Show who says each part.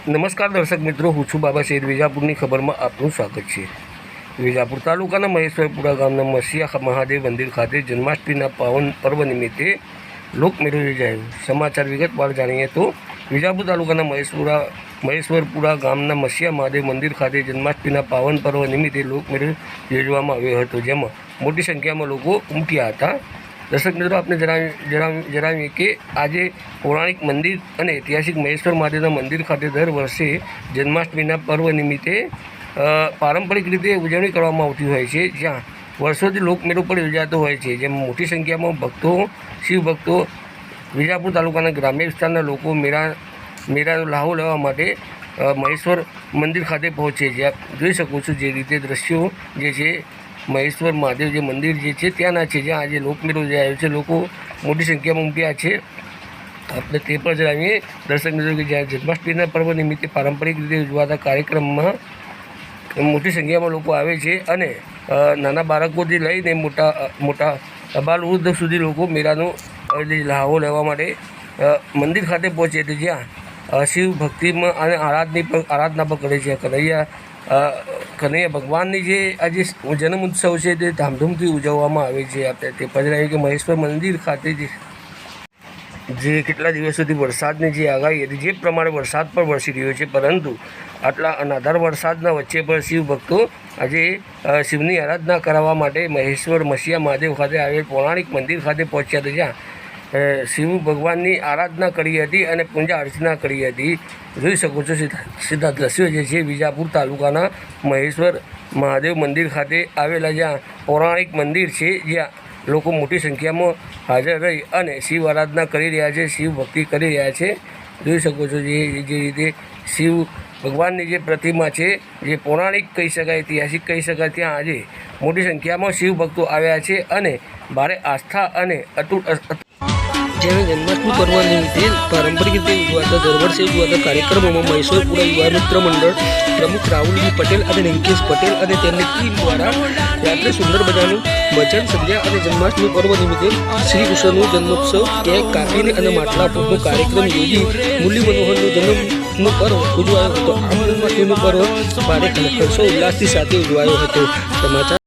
Speaker 1: નમસ્કાર દર્શક મિત્રો, હું છું બાબા સૈયદ. વિજાપુરની ખબરમાં આપનું સ્વાગત છે. વિજાપુર તાલુકાના મહેશ્વરપુરા ગામના મસીયા મહાદેવ મંદિર ખાતે જન્માષ્ટમીના પાવન પર્વ નિમિત્તે લોકમેળો યોજાયો. સમાચાર વિગતવાર જાણીએ તો વિજાપુર તાલુકાના મહેશ્વરપુરા ગામના મસીયા મહાદેવ મંદિર ખાતે જન્માષ્ટમીના પાવન પર્વ નિમિત્તે લોકમેળો યોજવામાં આવ્યો હતો, જેમાં મોટી સંખ્યામાં લોકો ઉમટ્યા હતા. દર્શક મિત્રો, આપને જણાવીએ કે આજે પૌરાણિક મંદિર અને ઐતિહાસિક મહેશ્વર મહાદેવના મંદિર ખાતે દર વર્ષે જન્માષ્ટમીના પર્વ નિમિત્તે પારંપરિક રીતે ઉજવણી કરવામાં આવતી હોય છે, જ્યાં વર્ષોથી લોકમેળો પણ યોજાતો હોય છે, જેમાં મોટી સંખ્યામાં ભક્તો, શિવ ભક્તો વિજાપુર તાલુકાના ગ્રામ્ય વિસ્તારના લોકો મેળાનો લાહો લેવા માટે મહેશ્વર મંદિર ખાતે પહોંચે છે. આપ જોઈ શકો છો જે રીતે દ્રશ્યો જે છે મહેશ્વર મહાદેવ જે મંદિર જે છે ત્યાંના છે, જ્યાં આજે લોકમેળો યોજાયો છે. લોકો મોટી સંખ્યામાં ઉમટ્યા છે. આપણે તે પણ જણાવીએ દર્શક મિત્રો કે જ્યાં જન્માષ્ટમીના પર્વ નિમિત્તે પારંપરિક રીતે ઉજવાતા કાર્યક્રમમાં મોટી સંખ્યામાં લોકો આવે છે અને નાના બાળકોથી લઈને મોટા બાલ વૃદ્ધ સુધી લોકો મેળાનો લાહો લેવા માટે મંદિર ખાતે પહોંચે છે, જ્યાં શિવ ભક્તિમાં અને આરાધના પણ કરે છે. કનૈયા ભગવાનની જે આજે જન્મ ઉત્સવ છે તે ધામધૂમથી ઉજવવામાં આવે છે. આપણે તે પણ કે મહેશ્વર મંદિર ખાતે જે કેટલા દિવસોથી વરસાદની જે આગાહી હતી, જે પ્રમાણે વરસાદ પણ વરસી રહ્યો છે, પરંતુ આટલા અનાધાર વરસાદના વચ્ચે પણ શિવ ભક્તો આજે શિવની આરાધના કરવા માટે મહેશ્વર મસીયા મહાદેવ ખાતે આવેલ પૌરાણિક મંદિર ખાતે પહોંચ્યા હતા, જ્યાં શિવ ભગવાનની આરાધના કરી હતી અને પૂજા અર્ચના કરી હતી. જોઈ શકો છો સીધા દ્રશ્યો જે છે વિજાપુર તાલુકાના મહેશ્વર મહાદેવ મંદિર ખાતે આવેલા જ્યાં પૌરાણિક મંદિર છે, જ્યાં લોકો મોટી સંખ્યામાં હાજર રહી અને શિવ આરાધના કરી રહ્યા છે, શિવ ભક્તિ કરી રહ્યા છે. જોઈ શકો છો જે રીતે શિવ ભગવાનની જે પ્રતિમા છે, જે પૌરાણિક કહી શકાય, ઐતિહાસિક કહી શકાય, ત્યાં આજે મોટી સંખ્યામાં શિવ ભક્તો આવ્યા છે અને ભારે આસ્થા અને અતૂટ જેને જન્માષ્ટમી પર્વ નિમિત્તે પારંપરિક રીતે ઉજવાતા દર વર્ષે ઉજવાતા કાર્યક્રમોમાં મહેશ્વરપુરા યુવા મિત્ર મંડળ પ્રમુખ રાહુલજી પટેલ અને રિંકેશ પટેલ અને તેમની ટીમ દ્વારા રાત્રે સુંદર મજાનું ભજન સંધ્યા અને જન્માષ્ટમી પર્વ નિમિત્તે શ્રી કૃષ્ણનું જન્મોત્સવ કેક કાપીને અને માટલા ફોડનો કાર્યક્રમ યોજી મુરલી મનોહરનો જન્મનો પર્વ ઉજવાયો હતો. આ જન્માષ્ટમીનો પર્વ ભારે હર્ષો ઉલ્લાસથી સાથે ઉજવાયો હતો. સમાચાર